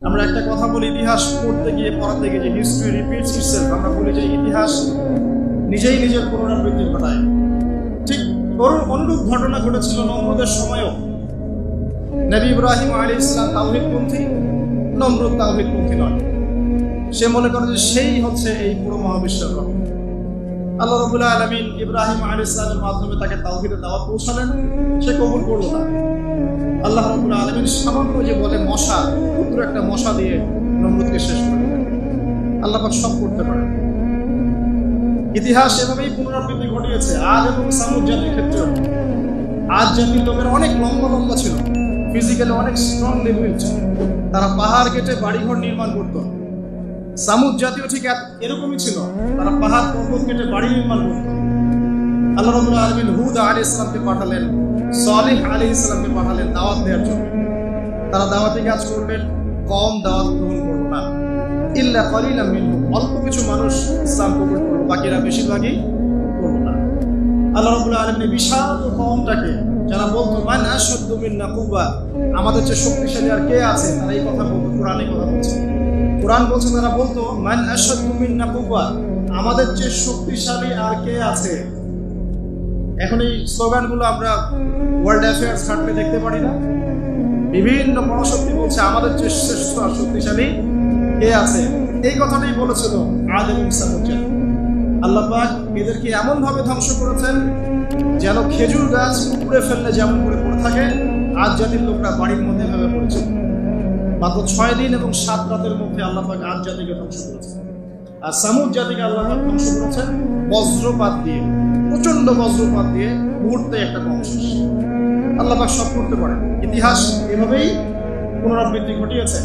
আমরা একটা কথা বলি, ইতিহাস পড়তে গিয়ে পড়াতে গিয়ে, যে হিস্ট্রি রিপিটস ইটসেলফ, আমরা বলি যে ইতিহাস নিজেই নিজের পুনরাবৃত্তি ঘটায়। ঠিক অনুরূপ ঘটনা ঘটেছিল নমরুদের সময়ও। নবী ইব্রাহিম আলাইহিস সালাম তাওহীদপন্থী, নমরুদ তাওহীদপন্থী নয়। সে মনে করে যে সেই হচ্ছে এই পুরো মহাবিশ্বের রব। আল্লাহ রাব্বুল আলামিন ইব্রাহিম আলাইহিস সালামের মাধ্যমে তাকে তাওহীদের দাওয়াত পৌঁছালেন, সে কবুল করল না। আল্লাহ রাব্বুল আলামিন সামান্য যে বলে মশা, পুরো একটা মশা দিয়ে নমরুদকে শেষ করে দিলেন। আল্লাহ পাক সব করতে পারেন। ইতিহাস এভাবেই পুনরাবৃত্তি ঘটিয়েছে আদ এবং সামুদ জাতির ক্ষেত্রেও। আদ জাতির লোকের অনেক লম্বা লম্বা ছিল, ফিজিক্যালি অনেক স্ট্রংলি বিল্ট, তারা পাহাড় কেটে বাড়িঘর নির্মাণ করত। সামুদ জাতীয় ঠিক এরকমই ছিল, তারা পাহাড় পর্বত কেটে বাড়ি নির্মাণ করত। আল্লাহ রাব্বুল আলামিন হুদ আলাইহিস সালামকে পাঠালেন, সালেহ আলাইহিস সালামকে পাঠালেন দাওয়াত দেওয়ার জন্য। তারা দাওয়াতি কাজ করলেন, কম দাওয়াত গ্রহণ করলো না। ইল্লা কলিলাম মিনহুম, অল্প কিছু মানুষ ইসলাম কবুল করলো, বাকিরা বেশিরভাগই করলো না। আল্লাহ রাব্বুল আলামিন বিশাল কওমটাকে, যারা বলতো মান আশাদ্দু মিন্না কুওয়া, আমাদের চেয়ে শক্তিশালী আর কে আছে, তারা এই কথা বলতো। কোরআন এই কথা বলছে, কোরআন বলছে তারা বলতো মান আশাদ্দু মিন্না কুওয়া, আমাদের চেয়ে শক্তিশালী আর কে আছে। এখন এই স্লোগানগুলো আমরা ওয়ার্ল্ড অ্যাফেয়ার্স ঘাটলে দেখতে পারি না? বিভিন্ন পরাশক্তি বলছে আমাদের চেয়ে শ্রেষ্ঠ আর শক্তিশালী কে আছে। এই কথাটাই বলেছিল আদ এবং সামুদ জাতি। আল্লাহ পাক এদেরকে এমন ভাবে ধ্বংস করেছেন যেন খেজুর গাছ উপড়ে ফেললে যেমন করে পড়ে থাকে, আদ জাতির লোকরা বাড়ির মধ্যে ভাবে পড়েছে। মাত্র 6 দিন এবং 7 রাতের মধ্যে আল্লাহ পাক আদ জাতিকে ধ্বংস করেছেন। আর সামুদ জাতিকে আল্লাহ পাক ধ্বংস করেছেন বজ্রপাত দিয়ে, প্রচন্ড বজ্রপাত দিয়ে, মুহূর্তে একটা কম শেষ। আল্লাহ পাক সব করতে পারেন। ইতিহাস এভাবেই পুনরাবৃত্তি ঘটিয়েছে।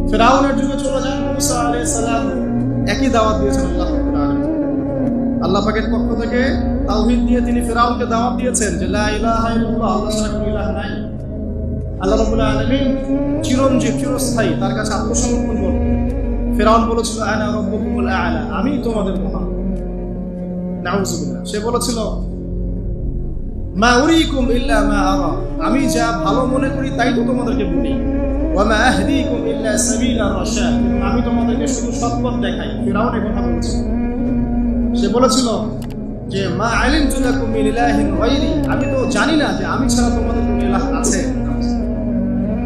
ফেরাউনের যুগে চলে যান, মুসা আলাইহিস সালাম একই দাওয়াত দিয়েছেন আল্লাহ রাব্বুল আলামিন। আল্লাহ পাকের পক্ষ থেকে তাওহীদ দিয়ে তিনি ফেরাউনকে দাওয়াত দিয়েছেন যে লা ইলাহা ইল্লাল্লাহ, আল্লাহ ছাড়া কোনো ইলাহ নাই। আল্লাহ রাব্বুল আলামিন চিরঞ্জীব, চিরস্থায়ী, তার কাছে আত্মসমর্পণ করলেন। ফেরাউন বলেছিল আনা রাব্বুকুমুল আ'লা, আমি তোমাদের মহান। নাউযুবিল্লাহ। সে বলেছিল মা উরিকুম ইল্লা মা আরা, আমি যা ভালো মনে করি তাই তো তোমাদেরকে বলি। ওয়া মা আহদিকুম ইল্লা সাবিলার রাশাদ, আমি তোমাদেরকে শুধু সৎপথ দেখাই। ফিরআউন এই কথা বলেছিল। সে বলেছিল যে মা আলিমতু লাকুম মিন ইলাহিন গায়রি, আমি তো জানি না যে আমি ছাড়া তোমাদের কোনো ইলাহ আছে।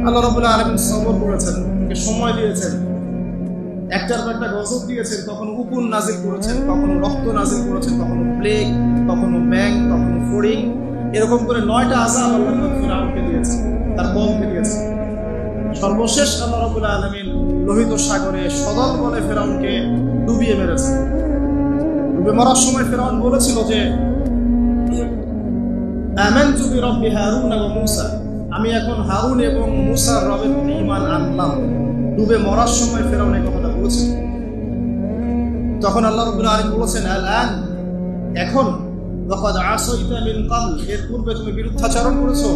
আল্লাহ রাব্বুল আলামিন সবর করেছেন, তাকে সময় দিয়েছেন, একটার পর একটা গজব দিয়েছেন। কখনো উকুন নাজিল করেছেন, কখনো রক্ত নাজিল করেছেন, কখনো প্লেগ, কখনো ব্যাং, কখনো ফড়িং, এরকম করে 9টা আযাব আল্লাহ ফিরআউনকে দিয়েছেন, তার কওমকে দিয়েছেন। সর্বশেষ আল্লাহ রাব্বুল আলামিন লোহিত সাগরে সদল বলে ফিরআউনকে ডুবিয়ে মেরেছেন। ডুবে মরার সময় ফিরআউন বলেছিল যে আমানতু বিরাব্বি হারুন ওয়া মূসা, আমি এখন হারুন এবং মূসার রবের প্রতি ঈমান আনলাম। ডুবে মরার সময় ফিরআউন এই কথাটা বলেছিল। তখন আল্লাহ রাব্বুল আলামিন বলেছেন আল-আন, এখন, লাকাদ আসাইতা মিন ক্বাবল, এর পূর্বে তুমি বিরুদ্ধাচরণ করেছো।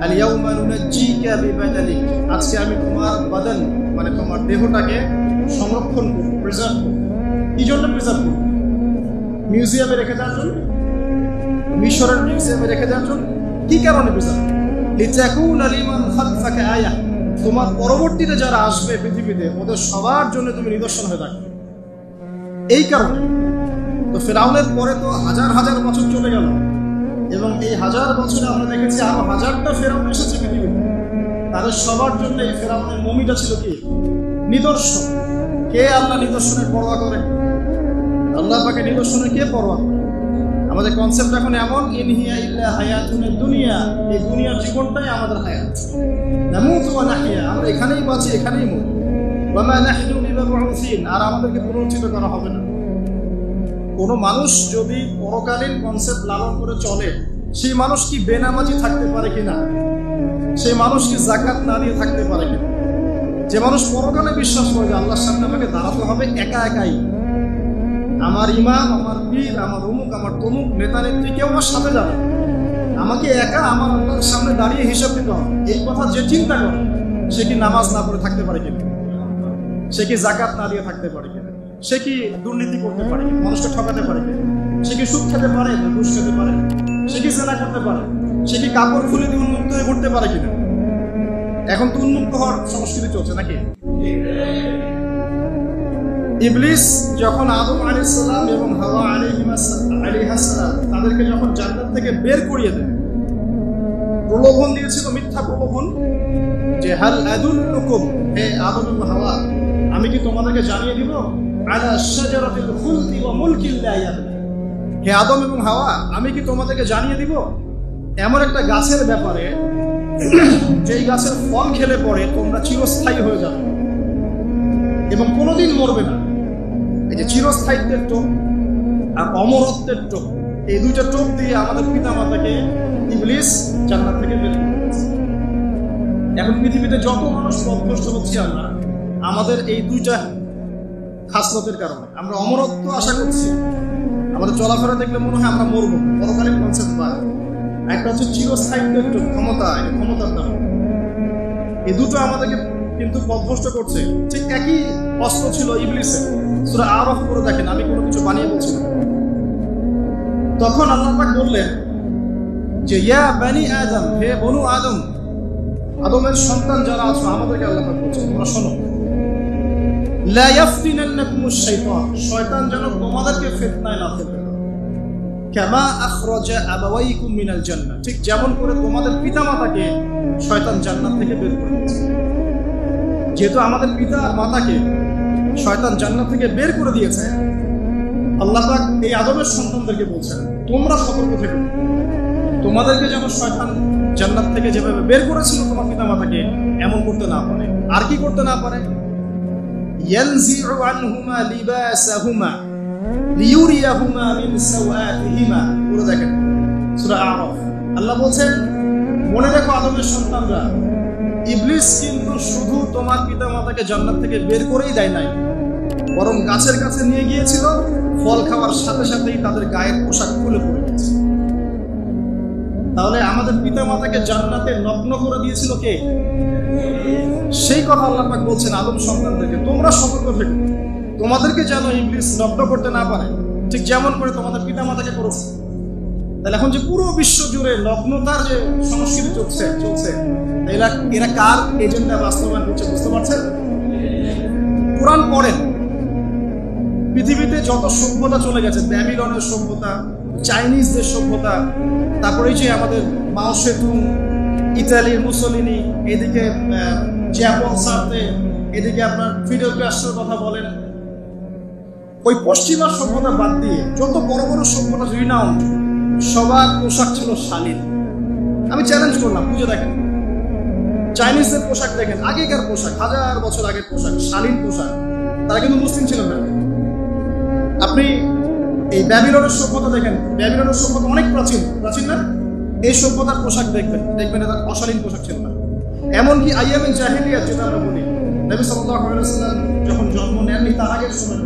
আল-ইয়াউমা নুনাজ্জিকা বিবাদানিক, আজকে আমি তোমার বাদান মানে তোমার দেহটাকে সংরক্ষণ করব, প্রিজার্ভ করব। কি জন্য প্রিজার্ভ করব? মিউজিয়ামে রেখে দেওয়ার জন্য? মিশরের মিউজিয়ামে রেখে দেওয়ার জন্য? কি কারণে প্রিজার্ভ? লিতাকুনা লিমান খালফাকা আয়া, তোমার পরবর্তীতে যারা আসবে পৃথিবীতে ওদের সবার জন্য তুমি নিদর্শন হয়ে থাকবে। এই কারণে তো ফিরআউনের পরে তো হাজার হাজার বছর চলে গেল, এবং এই হাজার বছরে আমরা দেখেছি আরো হাজারটা ফেরাউন এসেছে পৃথিবীতে। তাদের সবার জন্য এই ফেরাউনের মমিটা ছিল কি? নিদর্শন। কে আল্লাহ নিদর্শনের পরোয়া করে? আল্লাহ পাকে নিদর্শনের কে পরোয়া করে? আমাদের কনসেপ্ট এখন এমন, ইন হিয়া ইল্লা হায়াতুন দুনিয়া, এই দুনিয়ার জীবনটাই আমাদের হায়াত। নামুতু ওয়া নাহইয়া, আমরা এখানেই বাঁচি, এখানেই মরি। ওয়া মা নাহনু বিমাবউসিন, আর আমাদেরকে পুনরুত্থিত করা হবে না। কোনো মানুষ যদি পরকালীন কনসেপ্ট লালন করে চলে, সেই মানুষ কি বেনামাজি থাকতে পারে কিনা? সেই মানুষ কি যাকাত না দিয়ে থাকতে পারে কিনা? যে মানুষ পরকালে বিশ্বাস করে যে আল্লাহর সামনে আমাকে দাঁড়াতে হবে একা একাই, আমার ইমাম, আমার পীর, আমার অমুক, আমার তমুক নেতা নেত্রী কেউ আমার সাথে যাবে, আমাকে একা আমার আল্লাহর সামনে দাঁড়িয়ে হিসাব দিতে হবে, এই কথা যে চিন্তা করে, সে কি নামাজ না পড়ে থাকতে পারে কিনা? সে কি যাকাত না দিয়ে থাকতে পারে কিনা? সে কি দুর্নীতি করতে পারে, মানুষকে ঠকাতে পারে, সে কি সুদ খেতে পারে, ঘুষ খেতে পারে, সে কি জেনা করতে পারে, সে কি কাপড় খুলে দিয়ে উন্মুক্ত হয়ে ঘুরতে পারে কিনা? এখন তো উন্মুক্ত হওয়ার সংস্কৃতি চলছে নাকি? ইবলিস যখন আদম আলাইহিস সালাম এবং হাওয়া আলাইহিস সালাম তাদেরকে যখন জান্নাত থেকে বের করিয়ে দেয়, প্রলোভন দিয়েছিল, মিথ্যা প্রলোভন, যে হাল আদুল্লুকুম, হে আদম এবং হাওয়া, আমি কি তোমাদেরকে জানিয়ে দিব, আলা শাজারাতিল খুলদি ওয়া মুলকিন লা ইয়াবলা, হে আদম এবং হাওয়া, আমি কি তোমাদেরকে জানিয়ে দিব এমন একটা গাছের ব্যাপারে যেই গাছের ফল খেলে পরে তোমরা চিরস্থায়ী হয়ে যাবে এবং কোনোদিন মরবে না। এই যে চিরস্থায়িত্বের টোপ আর অমরত্বের টোপ, এই দুইটা টোপ দিয়ে আমাদের পিতা মাতাকে ইবলিস জান্নাত থেকে বের করে দিয়েছে। এখন পৃথিবীতে যত মানুষ পথভ্রষ্ট হচ্ছে আমরা, আমাদের এই দুইটা খাসলতের কারণে। আমরা অমরত্ব আশা করছি, আমাদের চলাফেরা দেখলে মনে হয় আমরা মরবো, পরকালীন কনসেপ্ট পাই। একটা হচ্ছে চিরস্থায়িত্বের ক্ষমতা, ক্ষমতার দাম, এই দুটো আমাদেরকে কিন্তু পথভ্রষ্ট করছে। ঠিক একই অস্ত্র ছিল ইবলিসের। সূরা আরাফ করে দেখেন, আমি কোনো কিছু বানিয়ে বলছি না। তখন আল্লাহ পাক বললেন যে ইয়া বানি আদম, হে বনু আদম, আদমের সন্তান যারা আছো, আমাদেরকে আল্লাহ পাক বলছেন তোমরা শোনো, লা ইয়াফতিনান্নাকুমুশ শাইতান, শয়তান যেন তোমাদেরকে ফিতনায় না ফেলে। কামা আখরাজা আবাওয়াইকুম মিনাল জান্নাহ, ঠিক যেমন করে তোমাদের পিতামাতাকে শয়তান জান্নাত থেকে বের করে দিয়েছে। যেহেতু আমাদের পিতা আর মাতাকে শয়তান জান্নাত থেকে বের করে দিয়েছে, আল্লাহ পাক এই আদমের সন্তানদেরকে বলছেন তোমরা সতর্ক থেকো, তোমাদেরকে যেন শয়তান জান্নাত থেকে যেভাবে বের করেছিল তোমার পিতামাতাকে, এমন করতে না পারে। আর কি করতে না পারে? ইয়ানজিউ আনহুমা লিবাসাহুমা লিউরিয়াহুমা মিন সাওয়াতিহিমা। পুরো দেখেন সূরা আরাফ। আল্লাহ বলছেন মনে রেখো আদমের সন্তানরা, ইবলিস কিন্তু শুধু তোমার পিতামাতাকে জান্নাত থেকে বের করেই দেয় নাই, বরং গাছের কাছে নিয়ে গিয়েছিল, ফল খাওয়ার সাথে সাথেই তাদের গায়ের পোশাক খুলে পড়ে গেছে। তাহলে আমাদের পিতামাতাকে জান্নাতে নগ্ন করে দিয়েছিল কে? সেই কথা আল্লাহ পাক বলছেন আদম সন্তানদেরকে তোমরা সতর্ক থেকো, তোমাদেরকে যেন ইবলিস নগ্ন করতে না পারে, ঠিক যেমন করে তোমাদের পিতামাতাকে করেছে। তাহলে এখন যে পুরো বিশ্ব জুড়ে নগ্নতার যে সংস্কৃতি চলছে এরা কার এজেন্ডা বাস্তবায়ন করছে বুঝতে পারছেন? কোরআন পড়েন, পৃথিবীতে যত সভ্যতা চলে গেছে, ব্যাবিলনের সভ্যতা, চাইনিজদের সভ্যতা, তারপরে যে আমাদের মাও সেতুং, ইতালির মুসোলিনি, এদিকে জ্যাপন সার্তে, এদিকে আপনার ফিডেল ক্যাস্ট্রোর কথা বলেন, ওই পশ্চিমা সভ্যতা বাদ দিয়ে যত বড় বড় সভ্যতা রিনাউন্ড, সবার পোশাক ছিল শালীন। আমি চ্যালেঞ্জ করলাম, বুঝে দেখেন চাইনিজদের পোশাক দেখেন, আগেকার পোশাক, 1000 বছর আগের পোশাক, শালীন পোশাক। তারা কিন্তু মুসলিম ছিল না। আপনি এই ব্যাবিলনের সভ্যতা দেখেন, ব্যাবিলনের সভ্যতা অনেক প্রাচীন না? এই সভ্যতার পোশাক দেখবেন এটা অশালীন পোশাক ছিল না। এমনকি আইয়ামে জাহিলিয়াত যেটা আমরা বলি, নবী সাল্লাল্লাহু আলাইহি ওয়াসাল্লাম যখন জন্ম নেননি তার আগের সময়,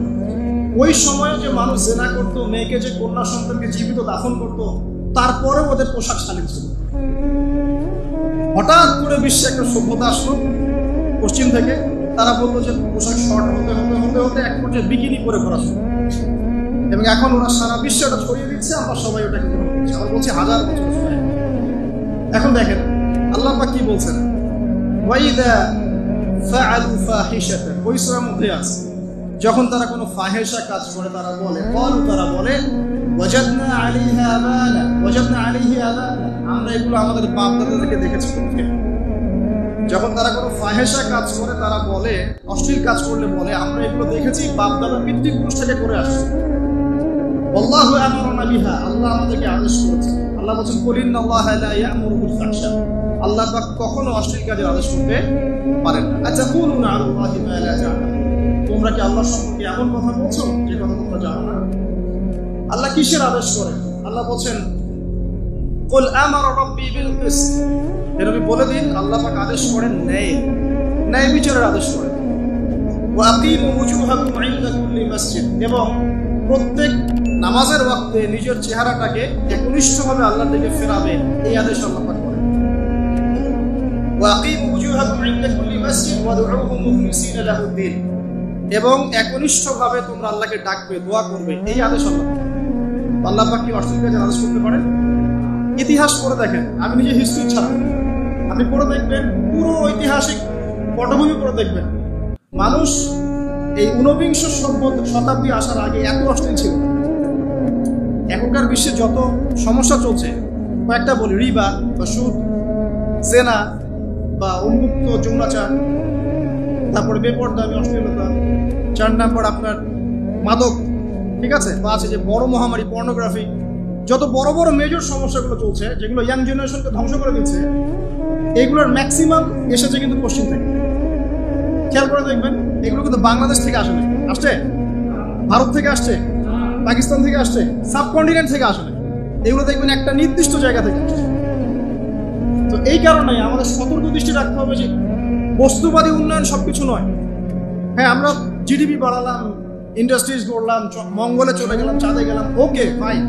ওই সময়ে যে মানুষ জেনা করতো, মেয়েকে যে কন্যা সন্তানকে জীবিত দাফন করতো, তারপরেও ওদের পোশাক শালীন ছিল। হঠাৎ করে বিশ্বে একটা সভ্যতা আসলো পশ্চিম থেকে, তারা বললো যে পোশাক শর্ট হতে হতে হতে হতে এক পর্যায়ে বিকিনি পরে করা শুরু, এবং এখন ওরা সারা বিশ্বে ওটা ছড়িয়ে দিচ্ছে, আমরা সবাই ওটাকে গ্রহণ করছি। আমরা বলছি 1000 বছর সময়। এখন দেখেন আল্লাহ পাক কি বলছেন, ওয়াইদা ফাআলু ফাহিশাতান, ওই সূরার মধ্যে আছে, যখন তারা কোনো ফাহিশা কাজ করে তারা বলে ওয়াজাদনা আলাইহা আবানা, আমরা এগুলো আমাদের বাপ দাদাদেরকে দেখেছি। যখন তারা কোনো ফাহিশা কাজ করে তারা বলে, অশ্লীল কাজ করলে বলে আমরা এগুলো দেখেছি, বাপ দাদা পিতৃপুরুষ থেকে করে আসছে। আল্লাহু আমারনা বিহা, আল্লাহ আমাদেরকে আদেশ করেছে। আল্লাহ বলেন কুল ইন্নাল্লাহা লা ইয়া'মুরু বিল ফাহশা, আল্লাহ পাক কখনো অশ্লীল কাজের আদেশ করতে পারেন না। আচ্ছা কুলুনা আলাল্লাহি মা লা তা'লামুন, তোমরা কি আল্লাহ সম্পর্কে এমন কথা বলছো যে কথা তোমরা জানো না? আল্লাহ কিসের আদেশ করেন? আল্লাহ বলেন কুল আমারা রাব্বি বিল কিসত, নবী বলে দিন আল্লাহ পাক আদেশ করেন ন্যায় বিচারের আদেশ করেন। ওয়া আকিমু ওয়ুজুহাকুম ইনদা কুল্লি মসজিদ, এবং প্রত্যেক নামাজের ওয়াক্তে নিজের চেহারাটাকে একনিষ্ঠভাবে আল্লাহর দিকে ফেরাবে, এই আদেশ আল্লাহ পাক করেন। ওয়া আকিমু ওয়ুজুহাকুম ইনদা কুল্লি মসজিদ ওয়াদউহু মুখলিসিনা লাহুদ্দিন, এবং একনিষ্ঠভাবে তোমরা আল্লাহকে ডাকবে, দোয়া করবে, এই আদেশ আল্লাহ পাক কি অশ্লীল কাজের আদেশ করতে পারেন? ইতিহাস পড়ে দেখেন, আমি নিজে হিস্ট্রি ছাত্র, আপনি পড়ে দেখবেন, পুরো ঐতিহাসিক পটভূমি পড়ে দেখবেন, মানুষ এই ঊনবিংশ শতাব্দী আসার আগে এত অশ্লীল ছিল। এখনকার বিশ্বে যত সমস্যা চলছে, কয়েকটা বলি, রিবা বা সুদ, জেনা বা উন্মুক্ত যৌনাচার, তারপরে বেপরদামি অশ্লীলতা, 4 নাম্বার আপনার মাদক, ঠিক আছে, বা আছে যে বড় মহামারী পর্নোগ্রাফি, যত বড় বড় মেজর সমস্যাগুলো চলছে যেগুলো ইয়াং জেনারেশনকে ধ্বংস করে দিচ্ছে, এগুলোর ম্যাক্সিমাম এসেছে কিন্তু পশ্চিম থেকে। খেয়াল করে দেখবেন, এগুলো কিন্তু বাংলাদেশ থেকে আসে না, আসছে ভারত থেকে আসছে, পাকিস্তান থেকে আসছে, সাবকন্টিনেন্ট থেকে আসে না, এগুলো দেখবেন একটা নির্দিষ্ট জায়গা থেকে আসছে। তো এই কারণে আমাদের সতর্ক দৃষ্টি রাখতে হবে যে বস্তুবাদী উন্নয়ন সবকিছু নয়। হ্যাঁ, আমরা জিডিপি বাড়ালাম, ইন্ডাস্ট্রিজ গড়লাম, মঙ্গলে চলে গেলাম, চাঁদে গেলাম, ওকে ফাইন,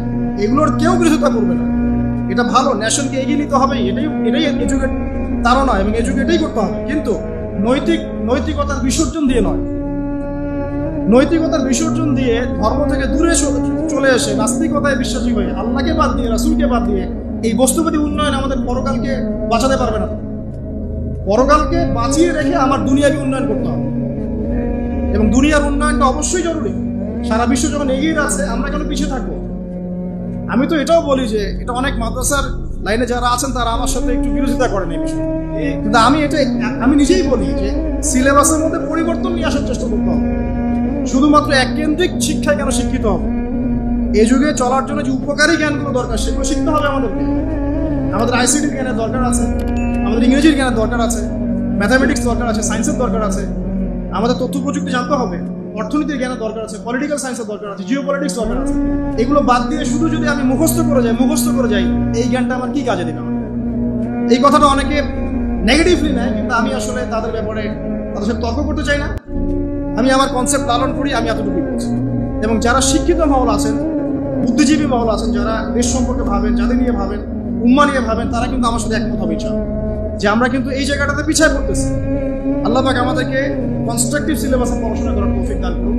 এগুলোর কেউ বিরোধিতা করবে না, এটা ভালো, ন্যাশনকে এগিয়ে নিতে হবে, এটাই এডুকেট, তারও নয়, এবং এডুকেট এটাই করতে হবে, কিন্তু নৈতিকতার বিসর্জন দিয়ে নয়। নৈতিকতার বিসর্জন দিয়ে ধর্ম থেকে দূরে চলে এসে নাস্তিকতায় বিশ্বাসী হয়ে আল্লাহকে বাদ দিয়ে, রাসূলকে বাদ দিয়ে এই বস্তুবাদী উন্নয়ন আমাদের পরকালকে বাঁচাতে পারবে না। পরকালকে বাঁচিয়ে রেখে আমার দুনিয়াবী উন্নয়ন করতে হবে, এবং দুনিয়ার উন্নয়নটা অবশ্যই জরুরি। সারা বিশ্ব যখন এগিয়ে যাচ্ছে, আমরা কেন পিছিয়ে থাকবো? আমি তো এটাও বলি যে এটা অনেক মাদ্রাসার লাইনে যারা আছেন তারা আমার সাথে একটু বিরোধিতা করেন এই বিষয়ে, কিন্তু আমি নিজেই বলি যে সিলেবাসের মধ্যে পরিবর্তন নিয়ে আসার চেষ্টা করতে হবে। শুধুমাত্র এককেন্দ্রিক শিক্ষায় কেন শিক্ষিত হবে? এই যুগে চলার জন্য যে উপকারী জ্ঞানগুলো দরকার সেগুলো শিখতে হবে আমাদেরকে। আমাদের আইসিটির জ্ঞানের দরকার আছে, আমাদের ইংরেজির জ্ঞানের দরকার আছে, ম্যাথামেটিক্স দরকার আছে, সায়েন্সের দরকার আছে, আমাদের তথ্য প্রযুক্তি জানতে হবে, অর্থনীতির জ্ঞানের দরকার আছে, পলিটিক্যাল সায়েন্সের দরকার আছে, জিও পলিটিক্স দরকার আছে। এগুলো বাদ দিয়ে শুধু যদি আমি মুখস্থ করে যাই, এই জ্ঞানটা আমার কি কাজে দেবে? এই কথাটা অনেকে নেগেটিভলি নেয়, কিন্তু আমি আসলে তাদের ব্যাপারে তাদের সাথে তর্ক করতে চাই না। আমি আমার কনসেপ্ট লালন করি, আমি এতটুকুই বলছি। এবং যারা শিক্ষিত মহল আছেন, বুদ্ধিজীবী মহল আছেন, যারা দেশ সম্পর্কে ভাবেন, যাদের নিয়ে ভাবেন, উম্মা নিয়ে ভাবেন, তারা কিন্তু আমার সাথে একমত হবে ইনশাআল্লাহ যে আমরা কিন্তু এই জায়গাটাতে পিছিয়ে পড়তেছি। আল্লাহ পাক আমাদেরকে কনস্ট্রাকটিভ সিলেবাসে পড়াশোনা করার তৌফিক দান করুন।